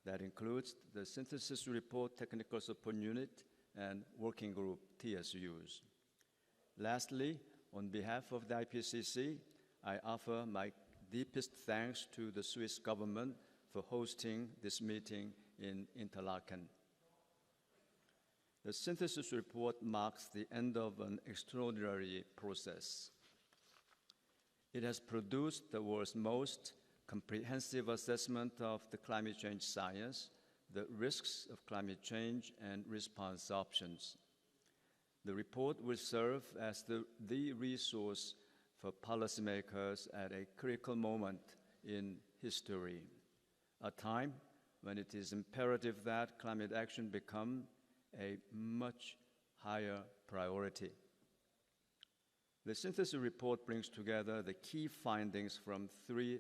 that includes the Synthesis Report Technical Support Unit and Working Group TSUs. Lastly, on behalf of the IPCC, I offer my deepest thanks to the Swiss government for hosting this meeting in Interlaken. The synthesis report marks the end of an extraordinary process. It has produced the world's most comprehensive assessment of the climate change science, the risks of climate change, and response options. The report will serve as the resource for policymakers at a critical moment in history, a time when it is imperative that climate action become a much higher priority. The synthesis report brings together the key findings from 3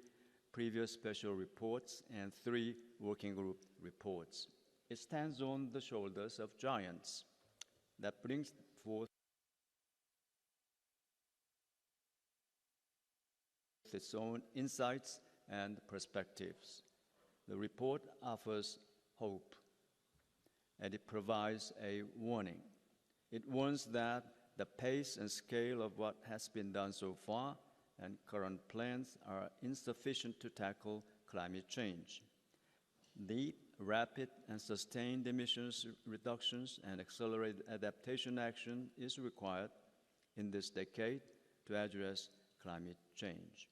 previous special reports and 3 working group reports. It stands on the shoulders of giants that brings forth its own insights and perspectives. The report offers hope, and it provides a warning. It warns that the pace and scale of what has been done so far and current plans are insufficient to tackle climate change. Deep, rapid, and sustained emissions reductions and accelerated adaptation action is required in this decade to address climate change.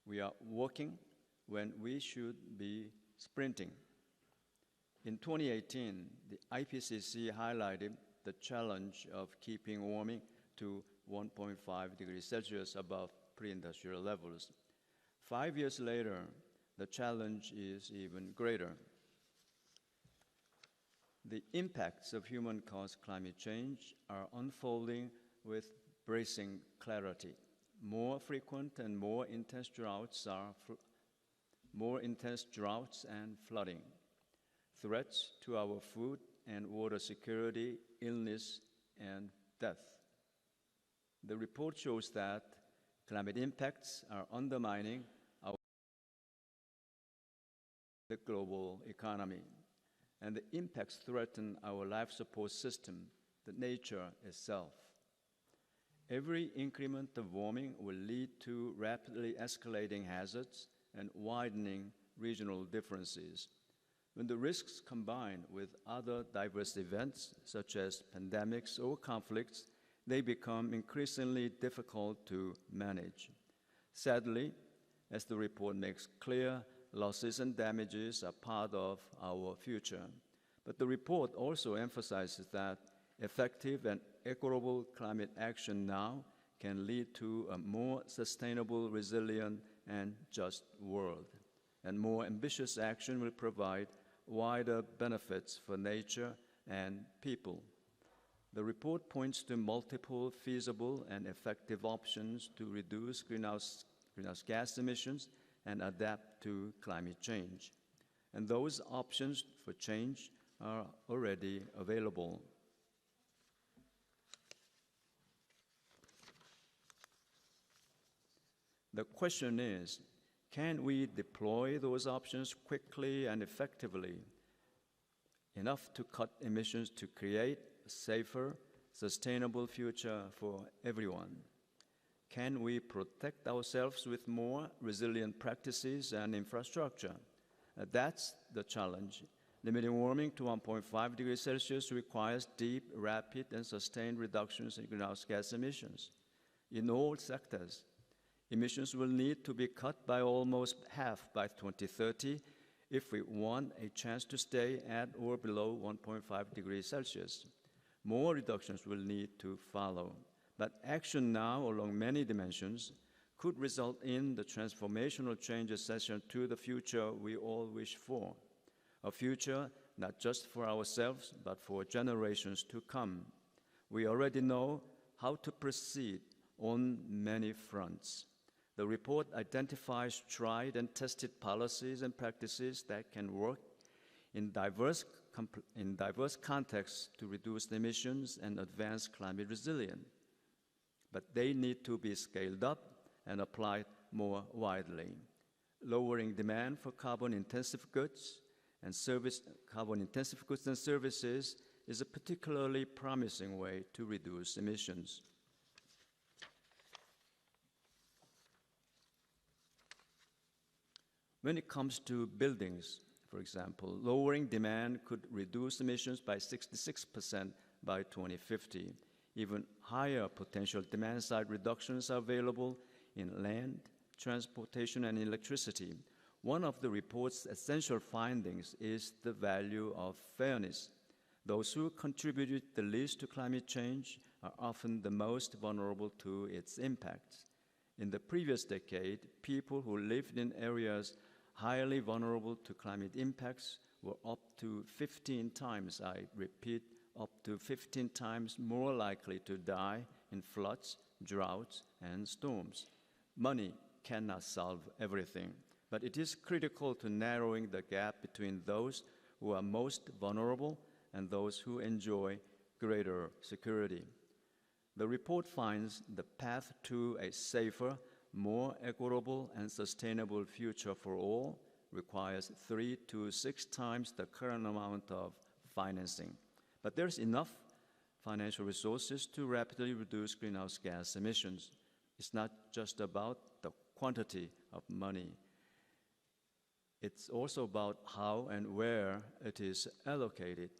We are walking when we should be sprinting. In 2018, the IPCC highlighted the challenge of keeping warming to 1.5 degrees Celsius above pre-industrial levels. 5 years later, the challenge is even greater. The impacts of human-caused climate change are unfolding with bracing clarity. More frequent and more intense droughts and flooding, threats to our food and water security, illness, and death. The report shows that climate impacts are undermining the global economy, and the impacts threaten our life support system, the nature itself. Every increment of warming will lead to rapidly escalating hazards and widening regional differences. When the risks combine with other diverse events, such as pandemics or conflicts, they become increasingly difficult to manage. Sadly, as the report makes clear, losses and damages are part of our future. But the report also emphasizes that effective and equitable climate action now can lead to a more sustainable, resilient, and just world. And more ambitious action will provide wider benefits for nature and people. The report points to multiple feasible and effective options to reduce greenhouse gas emissions and adapt to climate change. And those options for change are already available. The question is, can we deploy those options quickly and effectively, enough to cut emissions to create a safer, sustainable future for everyone? Can we protect ourselves with more resilient practices and infrastructure? That's the challenge. Limiting warming to 1.5 degrees Celsius requires deep, rapid, and sustained reductions in greenhouse gas emissions. In all sectors, emissions will need to be cut by almost half by 2030 if we want a chance to stay at or below 1.5 degrees Celsius. More reductions will need to follow. But action now along many dimensions could result in the transformational change essential to the future we all wish for. A future not just for ourselves, but for generations to come. We already know how to proceed on many fronts. The report identifies tried and tested policies and practices that can work in diverse contexts to reduce emissions and advance climate resilience. But they need to be scaled up and applied more widely. Lowering demand for carbon-intensive goods, and carbon-intensive goods and services is a particularly promising way to reduce emissions. When it comes to buildings, for example, lowering demand could reduce emissions by 66% by 2050. Even higher potential demand-side reductions are available in land, transportation, and electricity. One of the report's essential findings is the value of fairness. Those who contributed the least to climate change are often the most vulnerable to its impacts. In the previous decade, people who lived in areas highly vulnerable to climate impacts were up to 15 times, I repeat, up to 15 times more likely to die in floods, droughts, and storms. Money cannot solve everything, but it is critical to narrowing the gap between those who are most vulnerable and those who enjoy greater security. The report finds the path to a safer, more equitable and sustainable future for all requires 3 to 6 times the current amount of financing. But there's enough financial resources to rapidly reduce greenhouse gas emissions. It's not just about the quantity of money. It's also about how and where it is allocated.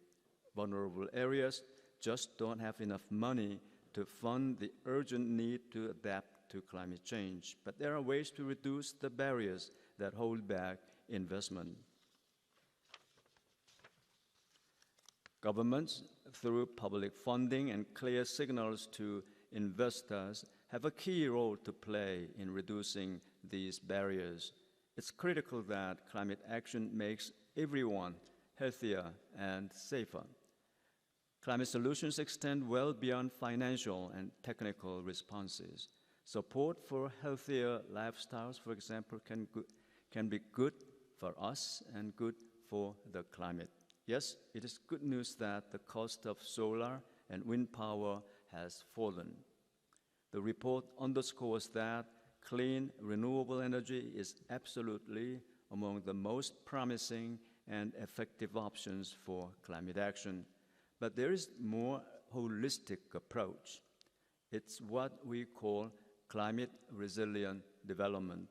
Vulnerable areas just don't have enough money to fund the urgent need to adapt to climate change. But there are ways to reduce the barriers that hold back investment. Governments, through public funding and clear signals to investors, have a key role to play in reducing these barriers. It's critical that climate action makes everyone healthier and safer. Climate solutions extend well beyond financial and technical responses. Support for healthier lifestyles, for example, can be good for us and good for the climate. Yes, it is good news that the cost of solar and wind power has fallen. The report underscores that clean, renewable energy is absolutely among the most promising and effective options for climate action. But there is a more holistic approach. It's what we call climate resilient development.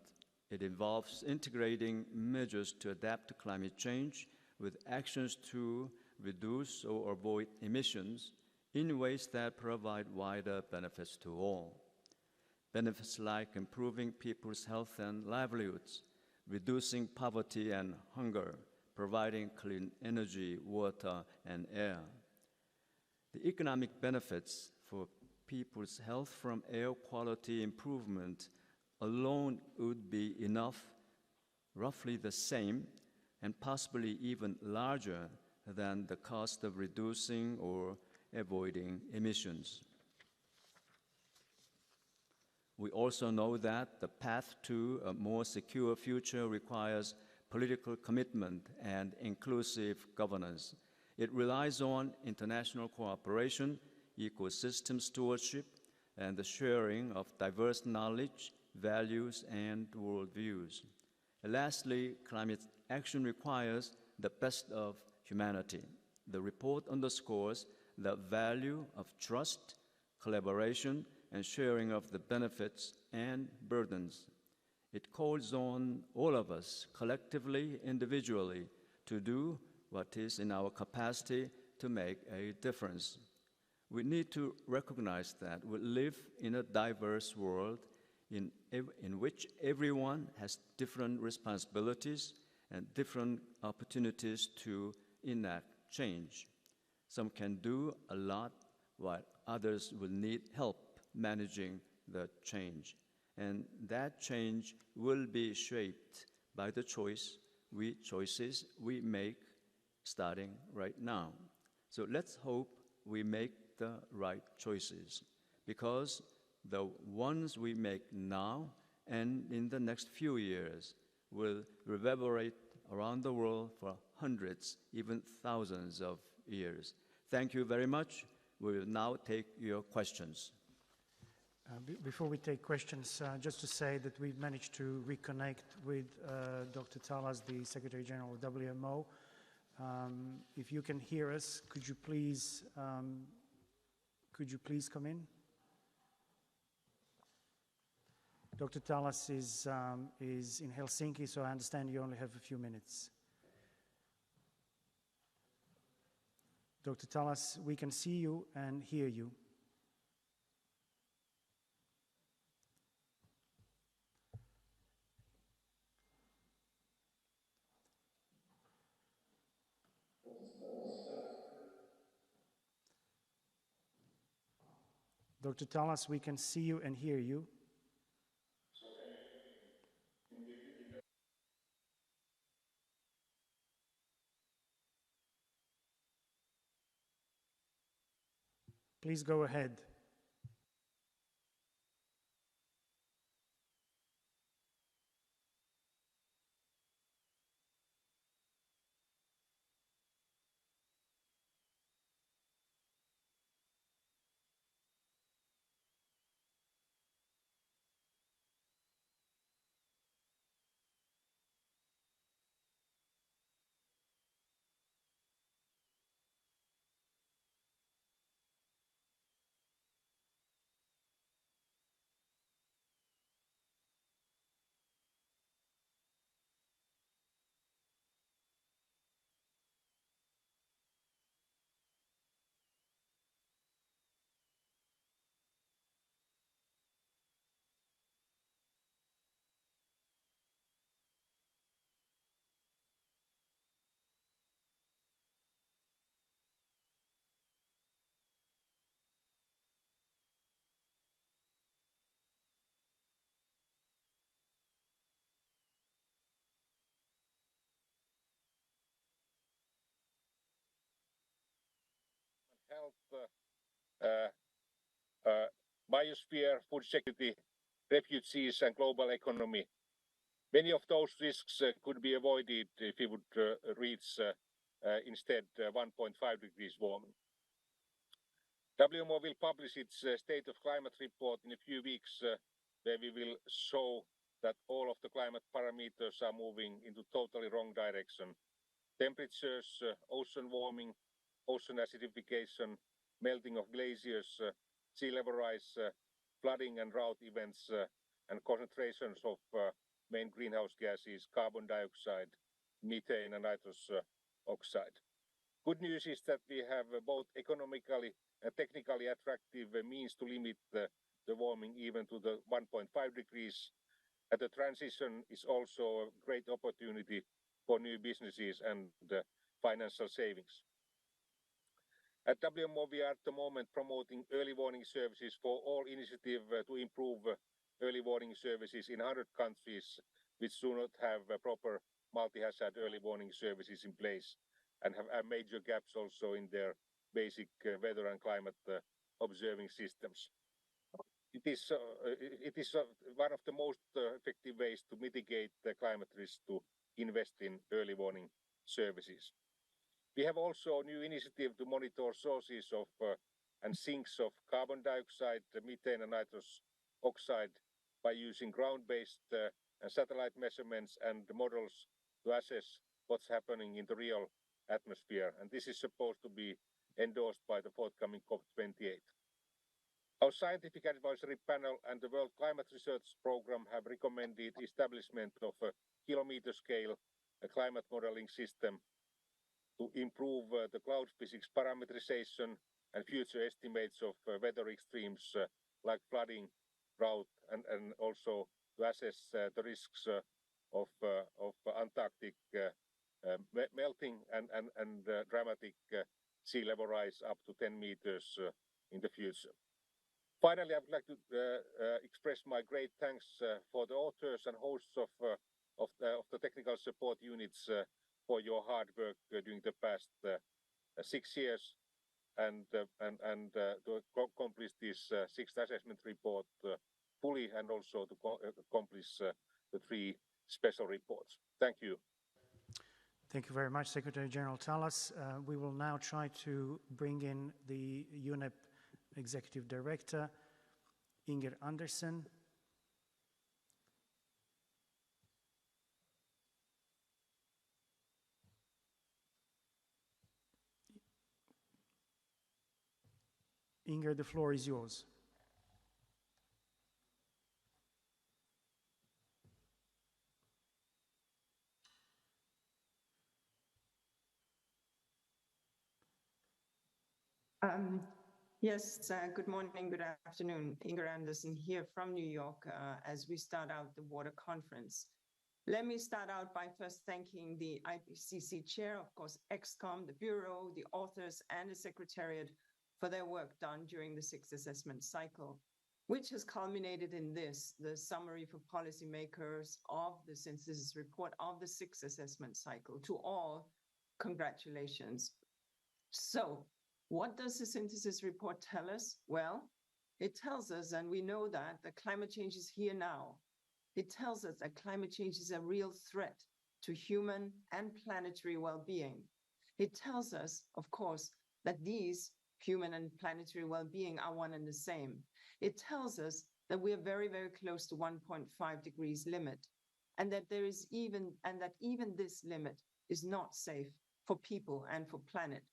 It involves integrating measures to adapt to climate change with actions to reduce or avoid emissions in ways that provide wider benefits to all. Benefits like improving people's health and livelihoods, reducing poverty and hunger, providing clean energy, water, and air. The economic benefits for people's health from air quality improvement alone would be enough, roughly the same, and possibly even larger than the cost of reducing or avoiding emissions. We also know that the path to a more secure future requires political commitment and inclusive governance. It relies on international cooperation, ecosystem stewardship, and the sharing of diverse knowledge, values, and worldviews. And lastly, climate action requires the best of humanity. The report underscores the value of trust, collaboration, and sharing of the benefits and burdens. It calls on all of us, collectively, individually, to do what is in our capacity to make a difference. We need to recognize that we live in a diverse world in which everyone has different responsibilities and different opportunities to enact change. Some can do a lot, while others will need help managing the change. And that change will be shaped by the choices we make starting right now. So let's hope we make the right choices, because the ones we make now and in the next few years will reverberate around the world for hundreds, even thousands of years. Thank you very much. We will now take your questions. Before we take questions, just to say that we've managed to reconnect with Dr. Talas, the Secretary General of WMO, If you can hear us, could you please come in? Dr. Talas is in Helsinki, so I understand you only have a few minutes. Dr. Talas, we can see you and hear you. Dr. Talas, we can see you and hear you. Please go ahead. Health, biosphere, food security, refugees and global economy. Many of those risks could be avoided if we would reach instead 1.5 degrees warming. WMO will publish its State of Climate report in a few weeks, where we will show that all of the climate parameters are moving into totally wrong direction. Temperatures, ocean warming, ocean acidification, melting of glaciers, sea level rise, flooding and drought events, and concentrations of main greenhouse gases, carbon dioxide, methane and nitrous oxide. Good news is that we have both economically and technically attractive means to limit the warming even to the 1.5 degrees. And the transition is also a great opportunity for new businesses and financial savings. At WMO, we are at the moment promoting early warning services for all initiatives to improve early warning services in 100 countries which do not have proper multi-hazard early warning services in place and have major gaps also in their basic weather and climate observing systems. It is one of the most effective ways to mitigate the climate risk to invest in early warning services. We have also a new initiative to monitor sources of and sinks of carbon dioxide, methane and nitrous oxide by using ground-based and satellite measurements and models to assess what's happening in the real atmosphere. And this is supposed to be endorsed by the forthcoming COP28. Our scientific advisory panel and the World Climate Research Programme have recommended establishment of a kilometer-scale climate modeling system to improve the cloud physics parameterization and future estimates of weather extremes like flooding, drought, and also to assess the risks of Antarctic melting and dramatic sea level rise up to 10 meters in the future. Finally, I would like to express my great thanks for the authors and hosts of the technical support units for your hard work during the past 6 years and to accomplish this 6th assessment report fully and also to accomplish the 3 special reports. Thank you. Thank you very much, Secretary General Talas. We will now try to bring in the UNEP Executive Director, Inger Andersen. Inger, the floor is yours. Yes, good morning, good afternoon. Inger Anderson here from New York as we start out the water conference. Let me start out by first thanking the IPCC chair, of course, ExCom, the Bureau, the authors, and the Secretariat for their work done during the sixth assessment cycle, which has culminated in this, the summary for policymakers of the synthesis report of the sixth assessment cycle. To all, congratulations. So, what does the synthesis report tell us? Well, it tells us, and we know that climate change is here now. It tells us that climate change is a real threat to human and planetary well-being. It tells us, of course, that these human and planetary well-being are one and the same. It tells us that we are very, very close to 1.5 degrees limit, and that even this limit is not safe for people and for planet.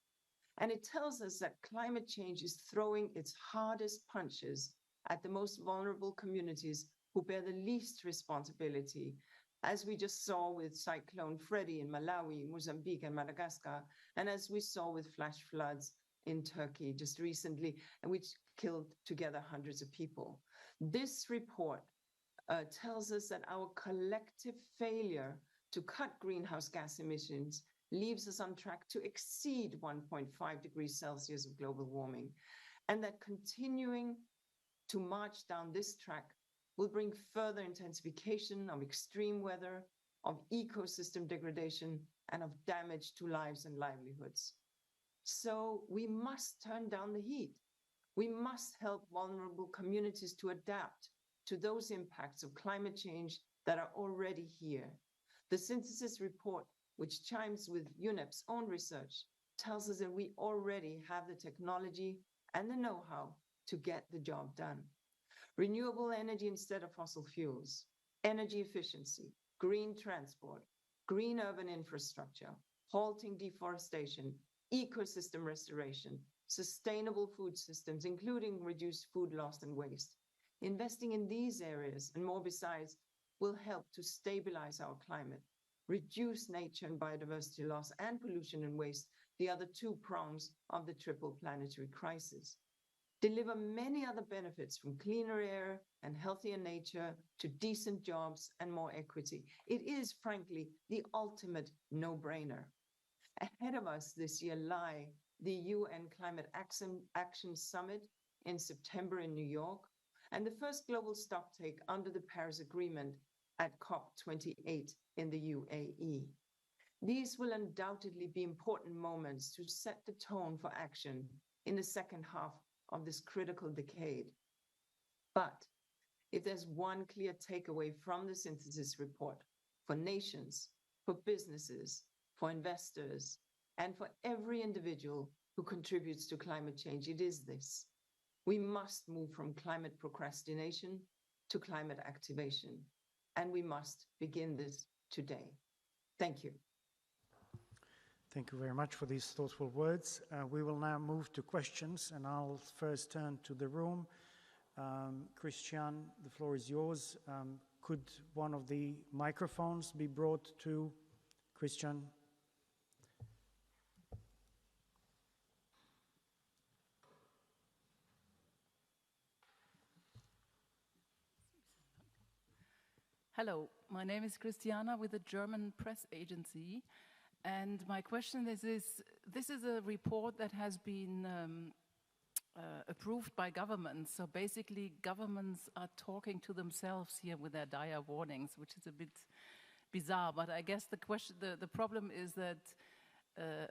And it tells us that climate change is throwing its hardest punches at the most vulnerable communities who bear the least responsibility, as we just saw with Cyclone Freddy in Malawi, Mozambique, and Madagascar, and as we saw with flash floods in Turkey just recently, and which killed together hundreds of people. This report tells us that our collective failure to cut greenhouse gas emissions leaves us on track to exceed 1.5 degrees Celsius of global warming, and that continuing to march down this track will bring further intensification of extreme weather, of ecosystem degradation, and of damage to lives and livelihoods. So we must turn down the heat. We must help vulnerable communities to adapt to those impacts of climate change that are already here. The synthesis report, which chimes with UNEP's own research, tells us that we already have the technology and the know-how to get the job done. Renewable energy instead of fossil fuels, energy efficiency, green transport, green urban infrastructure, halting deforestation, ecosystem restoration, sustainable food systems, including reduced food loss and waste. Investing in these areas and more besides will help to stabilize our climate, reduce nature and biodiversity loss, and pollution and waste, the other two prongs of the triple planetary crisis. Deliver many other benefits, from cleaner air and healthier nature to decent jobs and more equity. It is, frankly, the ultimate no-brainer. Ahead of us this year lie the UN Climate Action Summit in September in New York, and the first global stocktake under the Paris Agreement at COP28 in the UAE. These will undoubtedly be important moments to set the tone for action in the second half of this critical decade. But if there's one clear takeaway from the synthesis report for nations, for businesses, for investors, and for every individual who contributes to climate change, it is this: we must move from climate procrastination to climate activation. And we must begin this today. Thank you. Thank you very much for these thoughtful words. We will now move to questions, and I'll first turn to the room. Christian, the floor is yours. Could one of the microphones be brought to Christian? Hello, my name is Christiana with the German press agency, and my question is this is a report that has been approved by governments. So basically governments are talking to themselves here with their dire warnings, which is a bit bizarre, but I guess the problem is that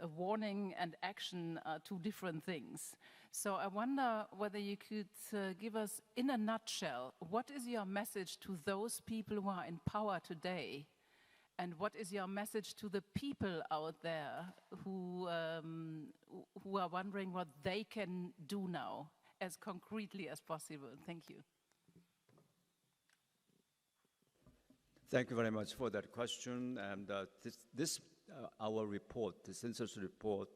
a warning and action are two different things. So I wonder whether you could give us, in a nutshell, what is your message to those people who are in power today? And what is your message to the people out there who are wondering what they can do now, as concretely as possible? Thank you. Thank you very much for that question. And our report, the census report,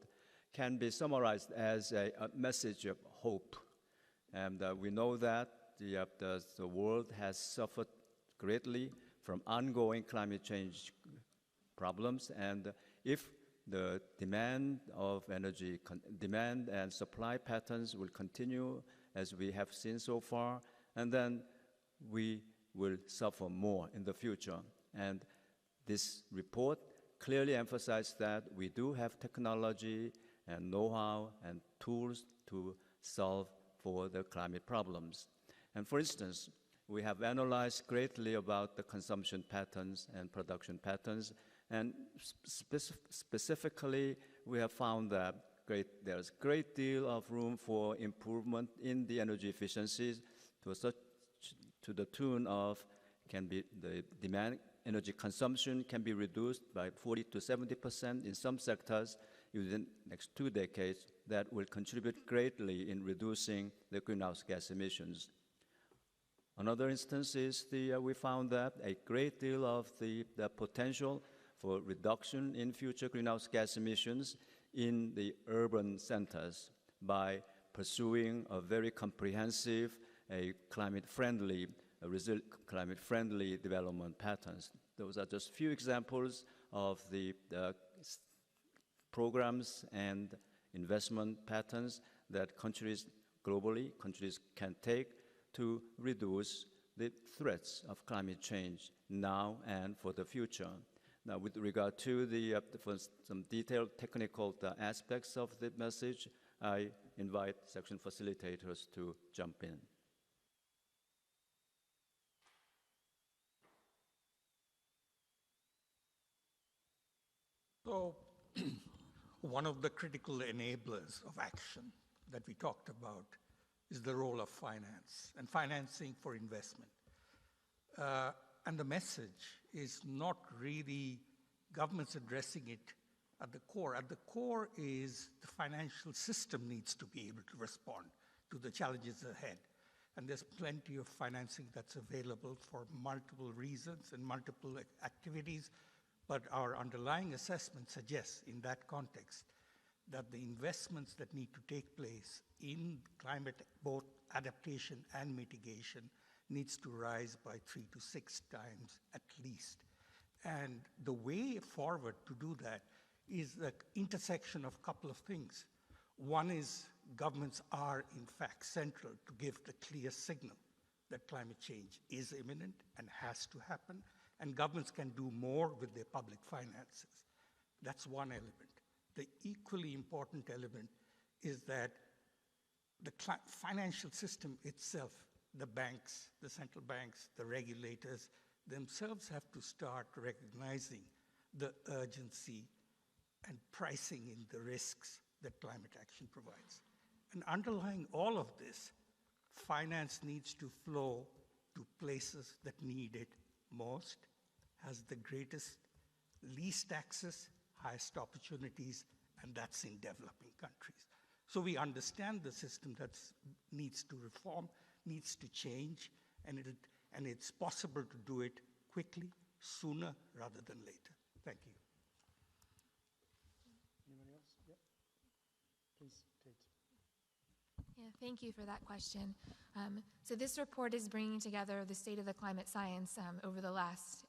can be summarized as a message of hope And we know that the world has suffered greatly from ongoing climate change problems. And if the demand of energy, demand and supply patterns will continue as we have seen so far, and then we will suffer more in the future. And this report clearly emphasized that we do have technology and know-how and tools to solve for the climate problems. And for instance, we have analyzed greatly about the consumption patterns and production patterns, and specifically, we have found that there's a great deal of room for improvement in the energy efficiencies to the tune of the demand energy consumption can be reduced by 40 to 70% in some sectors within the next 2 decades. That will contribute greatly in reducing the greenhouse gas emissions. Another instance is we found that a great deal of the potential for reduction in future greenhouse gas emissions in the urban centers by pursuing a very comprehensive, climate-friendly development patterns. Those are just few examples of the programs and investment patterns that countries can take to reduce the threats of climate change now and for the future. Now, with regard to for some detailed technical aspects of the message, I invite section facilitators to jump in. So, one of the critical enablers of action that we talked about is the role of finance and financing for investment. And the message is not really governments addressing it at the core. At the core is the financial system needs to be able to respond to the challenges ahead. And there's plenty of financing that's available for multiple reasons and multiple activities. But our underlying assessment suggests in that context that the investments that need to take place in climate, both adaptation and mitigation, needs to rise by 3 to 6 times at least. And the way forward to do that is the intersection of a couple of things. One is governments are, in fact, central to give the clear signal that climate change is imminent and has to happen, and governments can do more with their public finances. That's one element. The equally important element is that the financial system itself, the banks, the central banks, the regulators themselves have to start recognizing the urgency and pricing in the risks that climate action provides. And underlying all of this, finance needs to flow to places that need it most, has the greatest, least access, highest opportunities, and that's in developing countries. So we understand the system that needs to reform, needs to change, and it's possible to do it quickly, sooner rather than later. Thank you. Anybody else? Yep. Please, Kate. Yeah, thank you for that question. So this report is bringing together the state of the climate science over the last,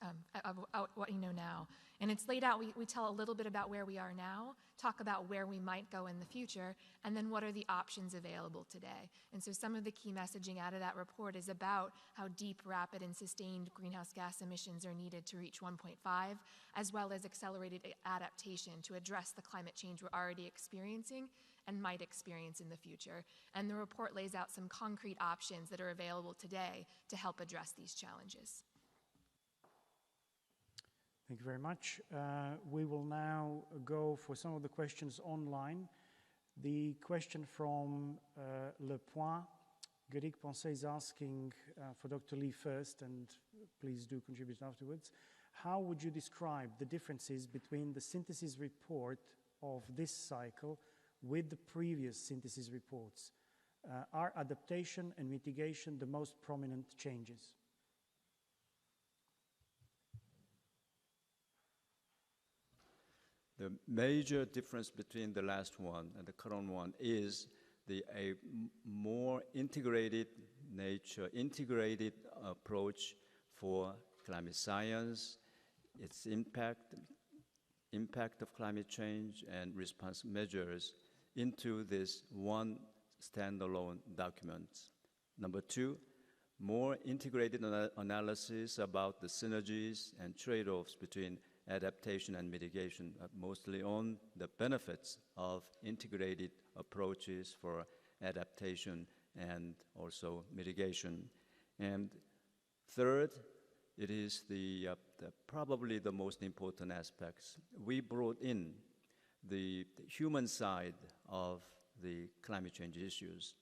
what you know now. And it's laid out, we tell a little bit about where we are now, talk about where we might go in the future, and then what are the options available today. And so some of the key messaging out of that report is about how deep, rapid, and sustained greenhouse gas emissions are needed to reach 1.5, as well as accelerated adaptation to address the climate change we're already experiencing and might experience in the future. And the report lays out some concrete options that are available today to help address these challenges. Thank you very much. We will now go for some of the questions online. The question from Le Point, Guéric Pensée is asking for Dr. Lee first, and please do contribute afterwards. How would you describe the differences between the synthesis report of this cycle with the previous synthesis reports? Are adaptation and mitigation the most prominent changes? The major difference between the last one and the current one is a more integrated integrated approach for climate science, its impact of climate change, and response measures into this one standalone document. Number two, more integrated analysis about the synergies and trade-offs between adaptation and mitigation, mostly on the benefits of integrated approaches for adaptation and also mitigation. And third, it is probably the most important aspects. We brought in the human side of the climate change issues.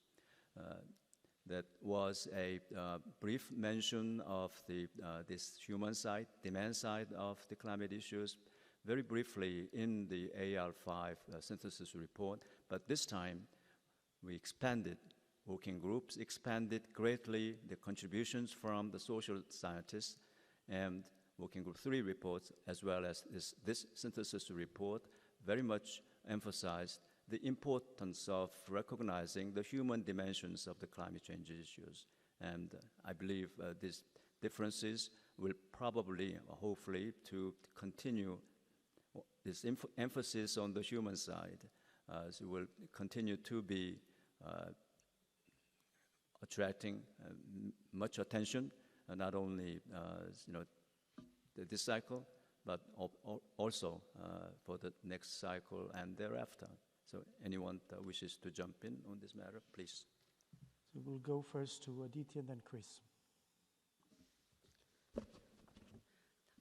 That was a brief mention of this human side, demand side of the climate issues, very briefly in the AR5 synthesis report. But this time, we expanded, working groups expanded greatly the contributions from the social scientists, and Working Group 3 reports, as well as this synthesis report, very much emphasized the importance of recognizing the human dimensions of the climate change issues. And I believe these differences will probably, hopefully, to continue this emphasis on the human side. So will continue to be attracting much attention, not only this cycle, but also for the next cycle and thereafter. So anyone that wishes to jump in on this matter, please. So we'll go first to Aditya and then Chris.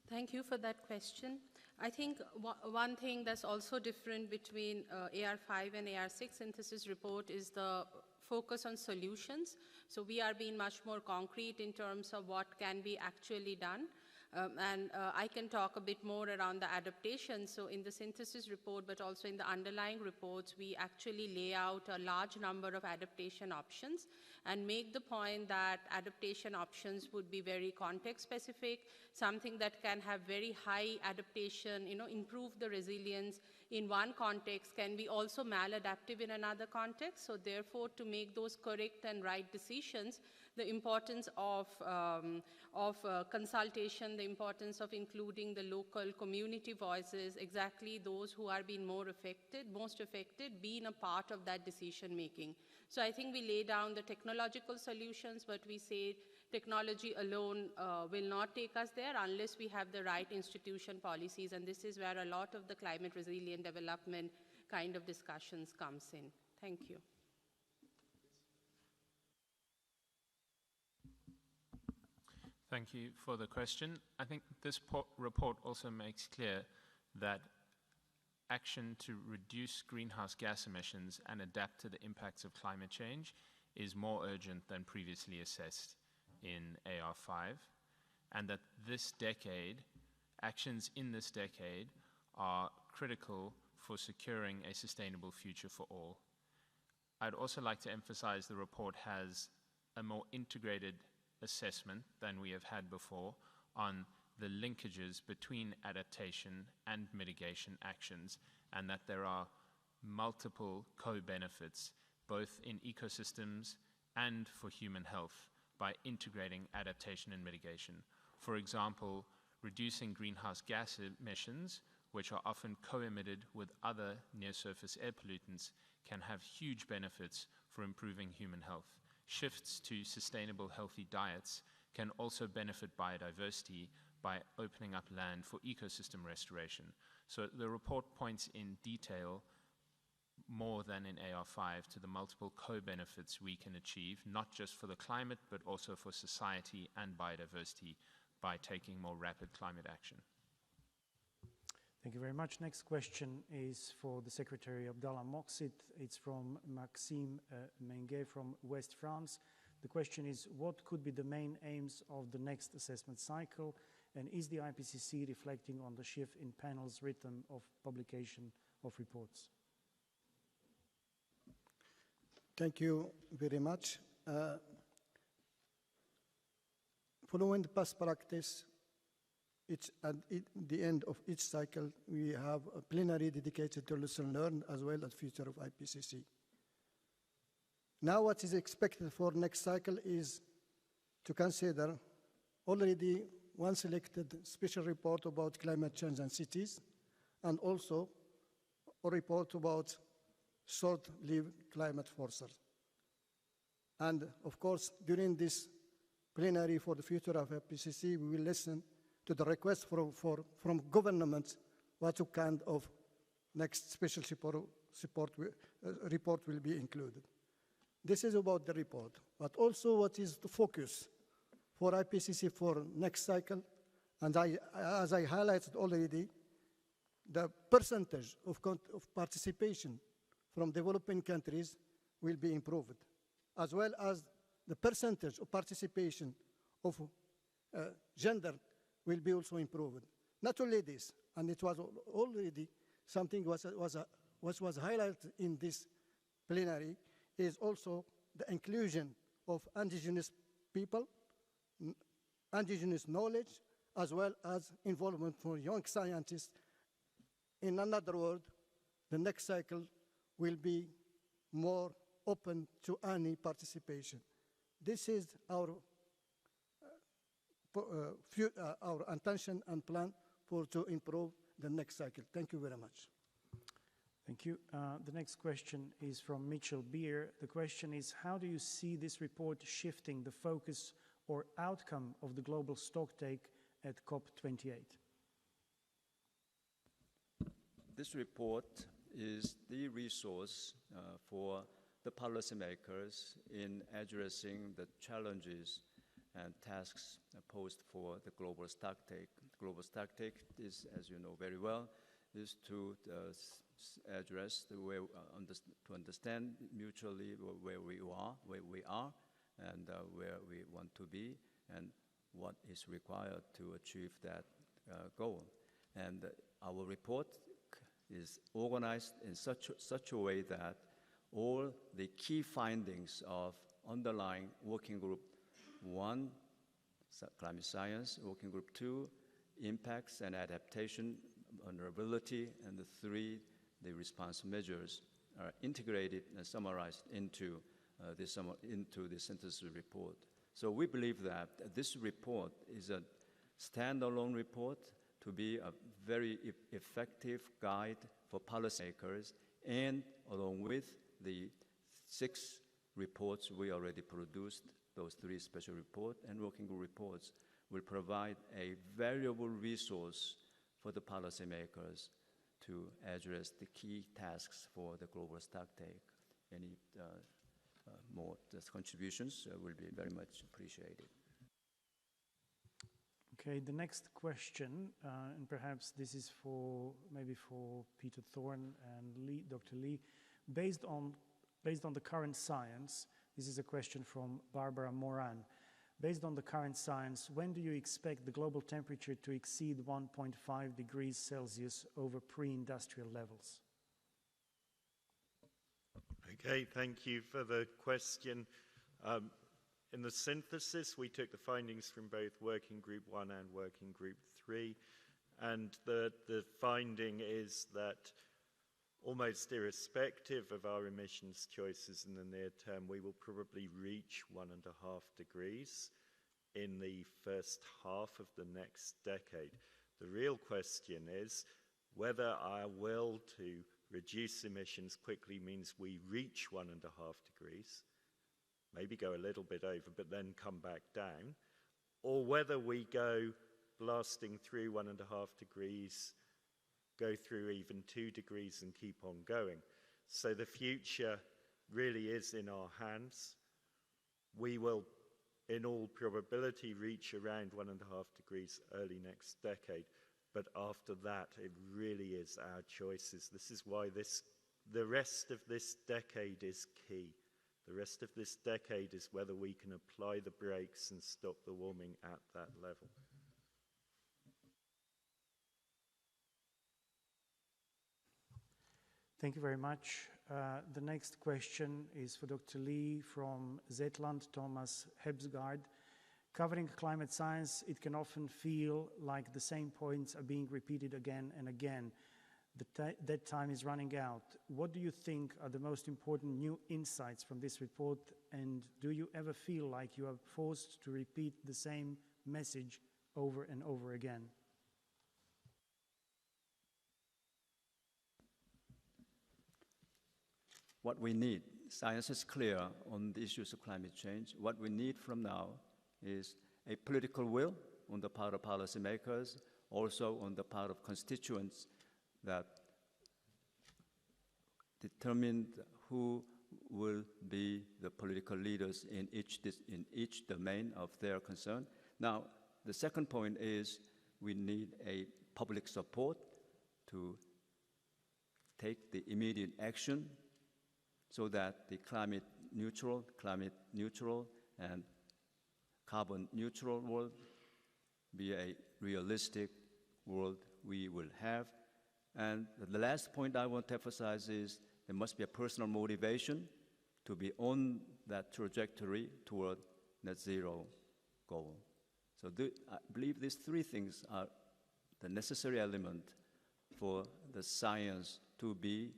Thank you for that question. I think one thing that's also different between AR5 and AR6 synthesis report is the focus on solutions. So we are being much more concrete in terms of what can be actually done. And I can talk a bit more around the adaptation. So in the synthesis report, but also in the underlying reports, we actually lay out a large number of adaptation options and make the point that adaptation options would be very context specific, something that can have very high adaptation, improve the resilience in one context can be also maladaptive in another context. So therefore, to make those correct and right decisions, the importance of consultation, the importance of including the local community voices, exactly those who are being most affected, being a part of that decision making. So I think we lay down the technological solutions, but we say technology alone will not take us there unless we have the right institution policies, and this is where a lot of the climate resilient development kind of discussions comes in. Thank you. Thank you for the question. I think this report also makes clear that action to reduce greenhouse gas emissions and adapt to the impacts of climate change is more urgent than previously assessed in AR5, and that this decade, actions in this decade are critical for securing a sustainable future for all. I'd also like to emphasize the report has a more integrated assessment than we have had before on the linkages between adaptation and mitigation actions, and that there are multiple co-benefits both in ecosystems and for human health by integrating adaptation and mitigation. For example, reducing greenhouse gas emissions, which are often co-emitted with other near-surface air pollutants, can have huge benefits for improving human health. Shifts to sustainable, healthy diets can also benefit biodiversity by opening up land for ecosystem restoration. So the report points in detail, more than in AR5, to the multiple co-benefits we can achieve, not just for the climate, but also for society and biodiversity by taking more rapid climate action. Thank you very much. Next question is for the Secretary Abdallah Moqsit. It's from Maxime Menguet from West France. The question is, what could be the main aims of the next assessment cycle? And is the IPCC reflecting on the shift in panel's rhythm of publication of reports? Thank you very much. Following the past practice, at the end of each cycle, we have a plenary dedicated to lesson learned as well as future of IPCC. Now what is expected for next cycle is to consider already one selected special report about climate change and cities, and also a report about short-lived climate forces. And of course, during this plenary for the future of IPCC, we will listen to the request from governments what kind of next special report will be included. This is about the report, but also what is the focus for IPCC for next cycle. And as I highlighted already, the percentage of participation from developing countries will be improved, as well as the percentage of participation of gender will be also improved. Not only this, and it was already something was highlighted in this plenary, is also the inclusion of indigenous people, indigenous knowledge, as well as involvement for young scientists. In another word, the next cycle will be more open to any participation. This is our intention and plan to improve the next cycle. Thank you very much. Thank you. The next question is from Mitchell Beer. The question is, how do you see this report shifting the focus or outcome of the global stocktake at COP28? This report is the resource for the policymakers in addressing the challenges and tasks posed for the global stocktake. Global stocktake is, as you know very well, is to address the way to understand mutually where we are, and where we want to be, and what is required to achieve that goal. And our report is organized in such a way that all the key findings of underlying working group 1, climate science, working group 2, impacts and adaptation, vulnerability, and the 3, the response measures, are integrated and summarized into the synthesis report. So we believe that this report is a standalone report to be a very effective guide for policymakers, and along with the 6 reports we already produced, those 3 special reports and working group reports, will provide a valuable resource for the policymakers to address the key tasks for the global stocktake. Any more contributions will be very much appreciated. Okay, the next question, and perhaps this is maybe for Peter Thorne and Dr. Lee. Based on the current science, this is a question from Barbara Moran. Based on the current science, when do you expect the global temperature to exceed 1.5 degrees Celsius over pre-industrial levels? Okay, thank you for the question. In the synthesis, we took the findings from both Working Group 1 and Working Group 3, and the finding is that almost irrespective of our emissions choices in the near term, we will probably reach 1.5 degrees in the first half of the next decade. The real question is whether our will to reduce emissions quickly means we reach 1.5 degrees, maybe go a little bit over, but then come back down, or whether we go blasting through 1.5 degrees, go through even 2 degrees and keep on going. So the future really is in our hands. We will, in all probability, reach around 1.5 degrees early next decade. But after that, it really is our choices. This is why the rest of this decade is key. The rest of this decade is whether we can apply the brakes and stop the warming at that level. Thank you very much. The next question is for Dr. Lee from Zetland, Thomas Hebsgaard. Covering climate science, it can often feel like the same points are being repeated again and again. That time is running out. What do you think are the most important new insights from this report, and do you ever feel like you are forced to repeat the same message over and over again? What we need, science is clear on the issues of climate change. What we need from now is a political will on the part of policymakers, also on the part of constituents, that determine who will be the political leaders in each domain of their concern. Now, the second point is we need a public support to take the immediate action so that the climate neutral and carbon neutral world be a realistic world we will have. And the last point I want to emphasize is there must be a personal motivation to be on that trajectory toward net zero goal. So I believe these three things are the necessary element for the science to be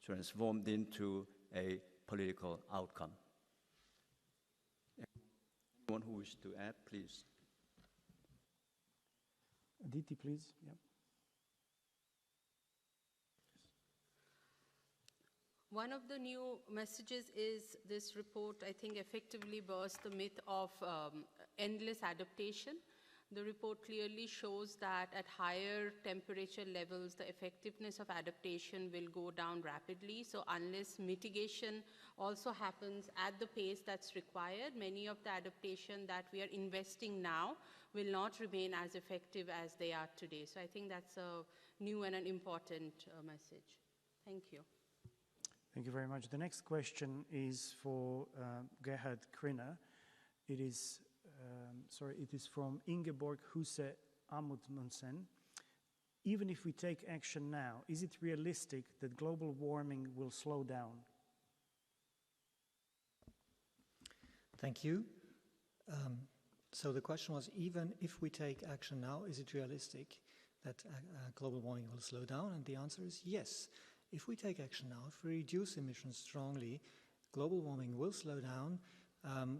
transformed into a political outcome. Anyone who wishes to add, please. Aditi, please. Yeah. One of the new messages is this report, I think, effectively bursts the myth of endless adaptation. The report clearly shows that at higher temperature levels, the effectiveness of adaptation will go down rapidly. So unless mitigation also happens at the pace that's required, many of the adaptation that we are investing now will not remain as effective as they are today. So I think that's a new and an important message. Thank you. Thank you very much. The next question is for Gerhard Krinner. It is from Ingeborg Huse Amundsen. Even if we take action now, is it realistic that global warming will slow down? Thank you. So the question was, even if we take action now, is it realistic that global warming will slow down? And the answer is yes. If we take action now, if we reduce emissions strongly, global warming will slow down.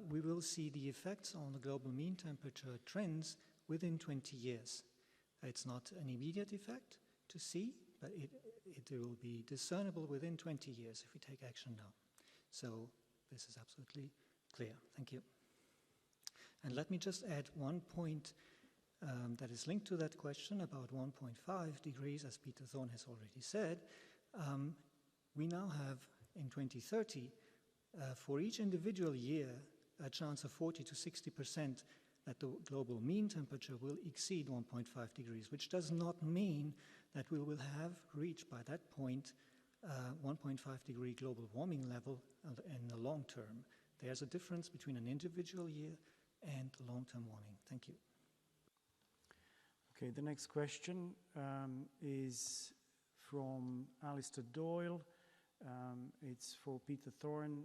We will see the effects on the global mean temperature trends within 20 years. It's not an immediate effect to see, but it will be discernible within 20 years if we take action now. So this is absolutely clear. Thank you. And let me just add one point that is linked to that question about 1.5 degrees, as Peter Thorne has already said. We now have, in 2030, for each individual year, a chance of 40 to 60% that the global mean temperature will exceed 1.5 degrees, which does not mean that we will have reached by that point 1.5 degree global warming level in the long term. There's a difference between an individual year and long-term warming. Thank you. Okay, the next question is from Alistair Doyle. It's for Peter Thorne.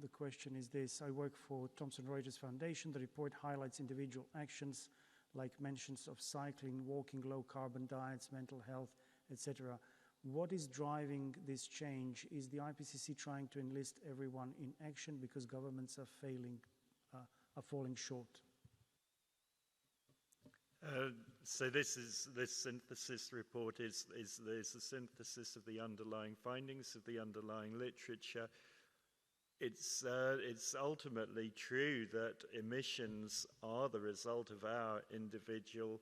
The question is this: I work for Thomson Reuters Foundation. The report highlights individual actions like mentions of cycling, walking, low carbon diets, mental health, etc. What is driving this change? Is the IPCC trying to enlist everyone in action because governments are falling short? So this synthesis report is a synthesis of the underlying findings of the underlying literature. It's ultimately true that emissions are the result of our individual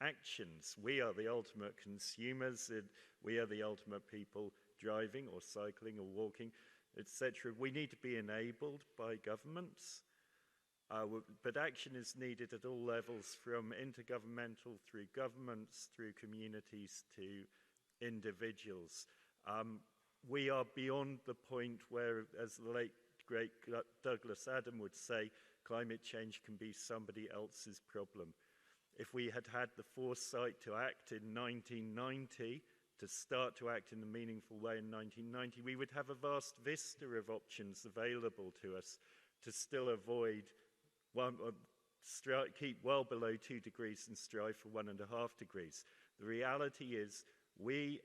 actions. We are the ultimate consumers. We are the ultimate people driving or cycling or walking, etc. We need to be enabled by governments. But action is needed at all levels, from intergovernmental through governments, through communities to individuals. We are beyond the point where, as the late great Douglas Adam would say, climate change can be somebody else's problem. If we had had the foresight to act in 1990, to start to act in a meaningful way in 1990, we would have a vast vista of options available to us to still avoid keep well below 2 degrees and strive for 1.5 degrees. The reality is We,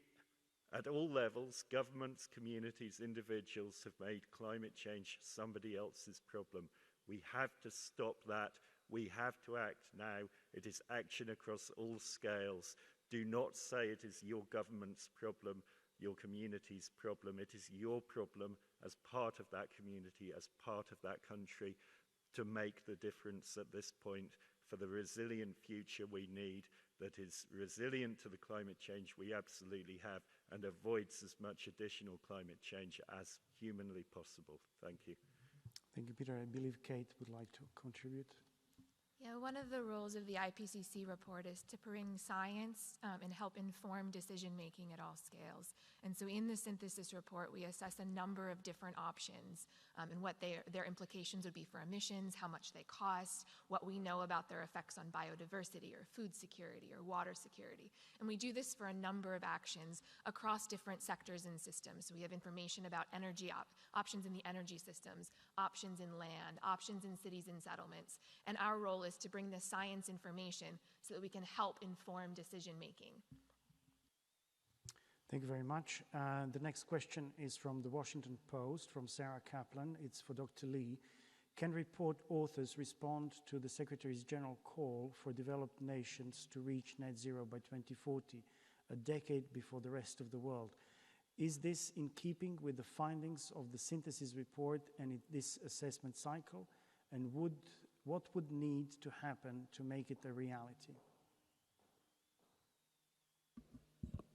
at all levels, governments, communities, individuals, have made climate change somebody else's problem. We have to stop that. We have to act now. It is action across all scales. Do not say it is your government's problem, your community's problem. It is your problem as part of that community, as part of that country, to make the difference at this point for the resilient future we need, that is resilient to the climate change we absolutely have and avoids as much additional climate change as humanly possible. Thank you. Thank you, Peter. I believe Kate would like to contribute. Yeah, one of the roles of the IPCC report is to bring science and help inform decision-making at all scales. And so in the synthesis report, we assess a number of different options and what their implications would be for emissions, how much they cost, what we know about their effects on biodiversity or food security or water security. And we do this for a number of actions across different sectors and systems. So we have information about energy options in the energy systems, options in land, options in cities and settlements. And our role is to bring the science information so that we can help inform decision-making. Thank you very much. The next question is from the Washington Post, from Sarah Kaplan. It's for Dr. Lee. Can report authors respond to the Secretary General call for developed nations to reach net zero by 2040, a decade before the rest of the world? Is this in keeping with the findings of the synthesis report and this assessment cycle? And what would need to happen to make it a reality?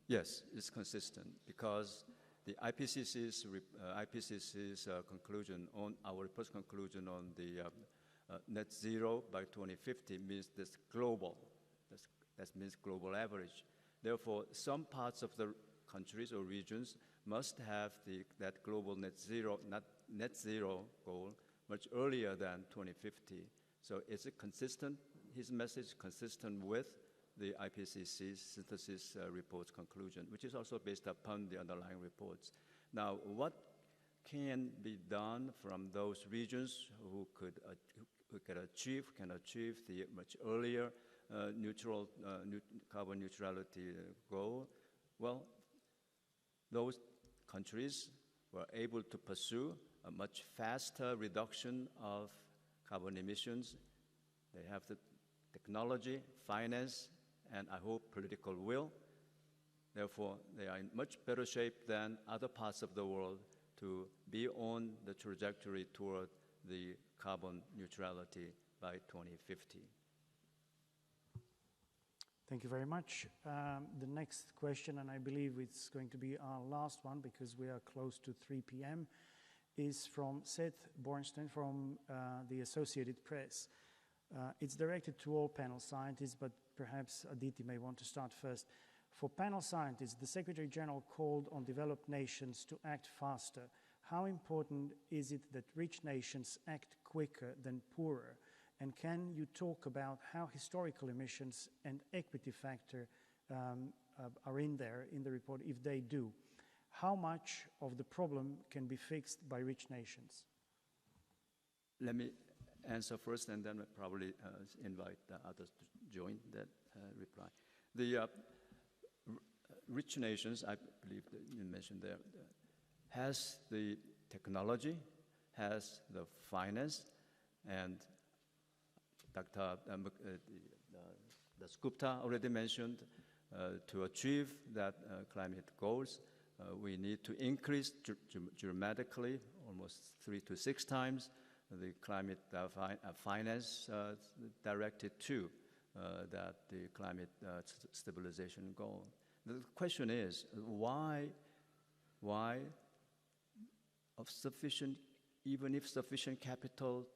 Yes, it's consistent because the IPCC's conclusion on our report's conclusion on the net zero by 2050 means this global. That means global average. Therefore, some parts of the countries or regions must have that global net zero goal much earlier than 2050. So is it consistent, his message consistent with the IPCC synthesis report's conclusion, which is also based upon the underlying reports. Now, what can be done from those regions who can achieve the much earlier carbon neutrality goal? Well, those countries were able to pursue a much faster reduction of carbon emissions. They have the technology, finance, and I hope political will. Therefore, they are in much better shape than other parts of the world to be on the trajectory toward the carbon neutrality by 2050. Thank you very much. The next question, and I believe it's going to be our last one because we are close to 3 p.m., is from Seth Bornstein from the Associated Press. It's directed to all panel scientists, but perhaps Aditi may want to start first. For panel scientists, the Secretary General called on developed nations to act faster. How important is it that rich nations act quicker than poorer? And can you talk about how historical emissions and equity factor are in there in the report, if they do? How much of the problem can be fixed by rich nations? Let me answer first, and then we'll probably invite the others to join that reply. The rich nations, I believe that you mentioned there, has the technology, has the finance, and Dr. Dasgupta already mentioned, to achieve that climate goals, we need to increase dramatically, almost 3 to 6 times, the climate finance directed to the climate stabilization goal. The question is, why of sufficient, even if sufficient capital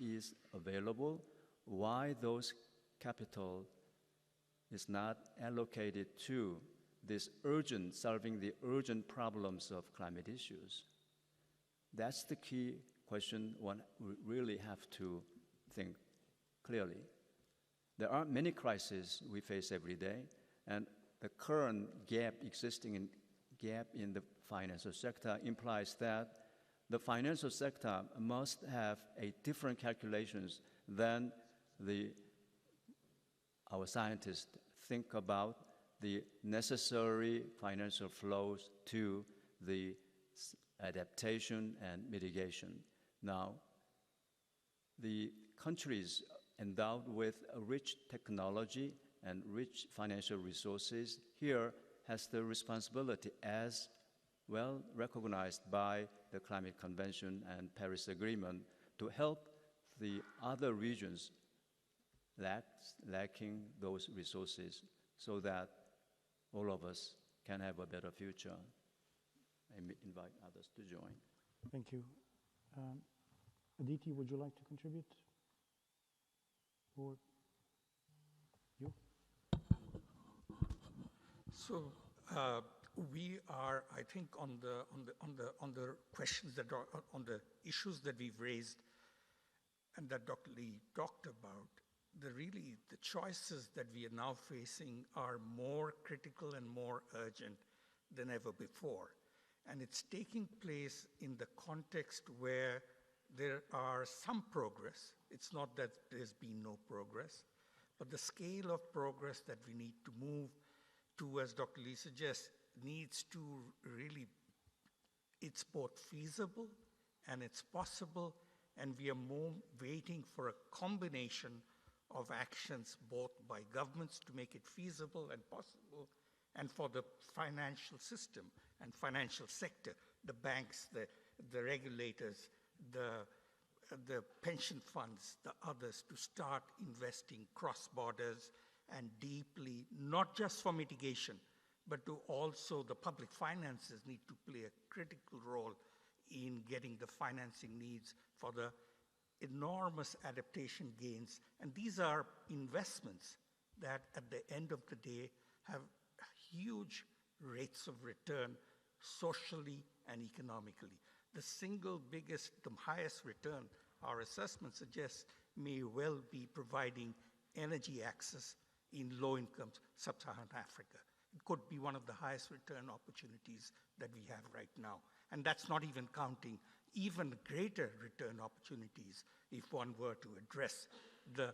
is available, why those capital is not allocated to this solving the urgent problems of climate issues? That's the key question one really have to think clearly. There are many crises we face every day, and the current gap in the financial sector implies that the financial sector must have a different calculations than our scientists think about the necessary financial flows to the adaptation and mitigation. Now, the countries endowed with a rich technology and rich financial resources here has the responsibility, as well recognized by the Climate Convention and Paris Agreement, to help the other regions lacking those resources so that all of us can have a better future. I invite others to join. Thank you. Aditi, would you like to contribute? Or you? So we are, I think, on the questions that are on the issues that we've raised and that Dr. Lee talked about. The choices that we are now facing are more critical and more urgent than ever before. And it's taking place in the context where there are some progress. It's not that there's been no progress, but the scale of progress that we need to move to, as Dr. Lee suggests, needs to really, it's both feasible and it's possible, and we are more waiting for a combination of actions both by governments to make it feasible and possible, and for the financial system and financial sector, the banks, the regulators, the pension funds, the others, to start investing cross borders and deeply, not just for mitigation, but to also the public finances need to play a critical role in getting the financing needs for the enormous adaptation gains. And these are investments that at the end of the day have huge rates of return socially and economically. The single biggest, the highest return, our assessment suggests, may well be providing energy access in low-income sub-Saharan Africa. It could be one of the highest return opportunities that we have right now. And that's not even counting even greater return opportunities if one were to address the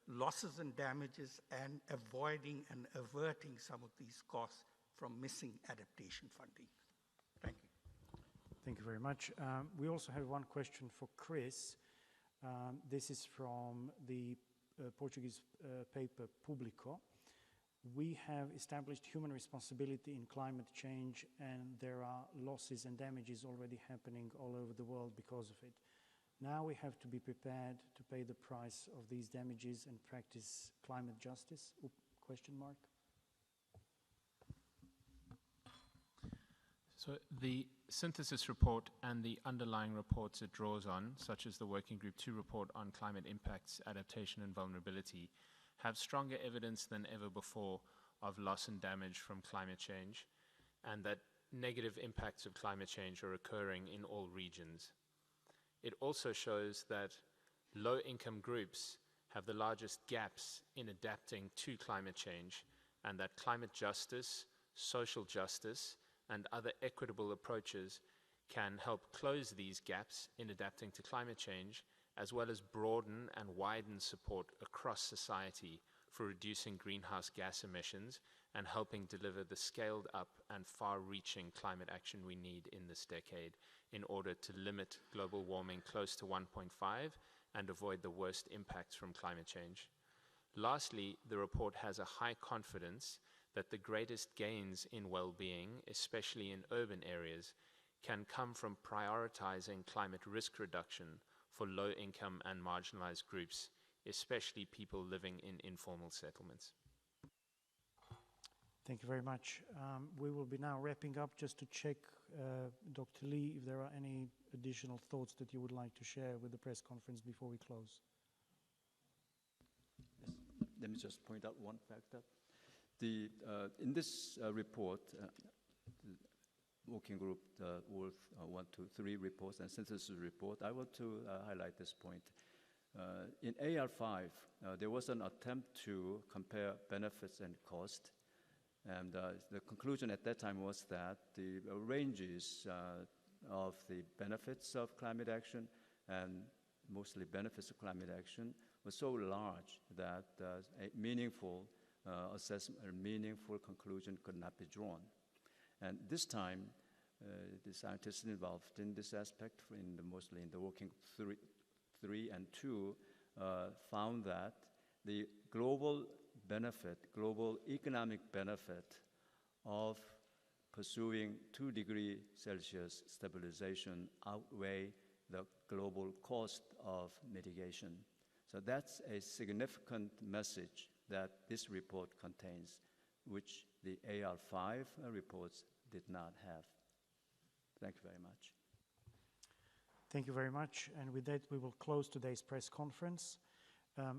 losses and damages and avoiding and averting some of these costs from missing adaptation funding. Thank you. Thank you very much. We also have one question for Chris. This is from the Portuguese paper Público. We have established human responsibility in climate change, and there are losses and damages already happening all over the world because of it. Now we have to be prepared to pay the price of these damages and practice climate justice? Question mark. So the synthesis report and the underlying reports it draws on, such as the Working Group 2 report on climate impacts, adaptation and vulnerability, have stronger evidence than ever before of loss and damage from climate change, and that negative impacts of climate change are occurring in all regions. It also shows that low-income groups have the largest gaps in adapting to climate change, and that climate justice, social justice, and other equitable approaches can help close these gaps in adapting to climate change, as well as broaden and widen support across society for reducing greenhouse gas emissions and helping deliver the scaled up and far-reaching climate action we need in this decade in order to limit global warming close to 1.5 and avoid the worst impacts from climate change. Lastly, the report has a high confidence that the greatest gains in well-being, especially in urban areas, can come from prioritizing climate risk reduction for low-income and marginalized groups, especially people living in informal settlements. Thank you very much. We will be now wrapping up. Just to check, Dr. Lee, if there are any additional thoughts that you would like to share with the press conference before we close. Yes. Let me just point out one factor. In this report, Working Group worth 1, 2, 3 reports and synthesis report, I want to highlight this point. In AR5, there was an attempt to compare benefits and cost, and the conclusion at that time was that the ranges of the benefits of climate action and mostly benefits of climate action was so large that a meaningful assessment, a meaningful conclusion could not be drawn. And this time, the scientists involved in this aspect, mostly in the working 3 and 2, found that the global economic benefit of pursuing 2 degrees Celsius stabilization outweigh the global cost of mitigation. So that's a significant message that this report contains, which the AR5 reports did not have. Thank you very much. Thank you very much. And with that, we will close today's press conference.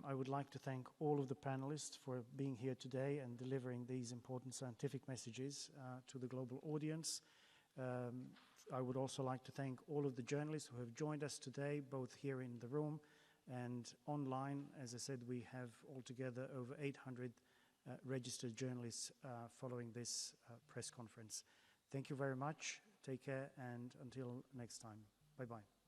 I would like to thank all of the panelists for being here today and delivering these important scientific messages to the global audience. I would also like to thank all of the journalists who have joined us today, both here in the room and online. As I said, we have altogether over 800 registered journalists following this press conference. Thank you very much. Take care, and until next time. Bye-bye.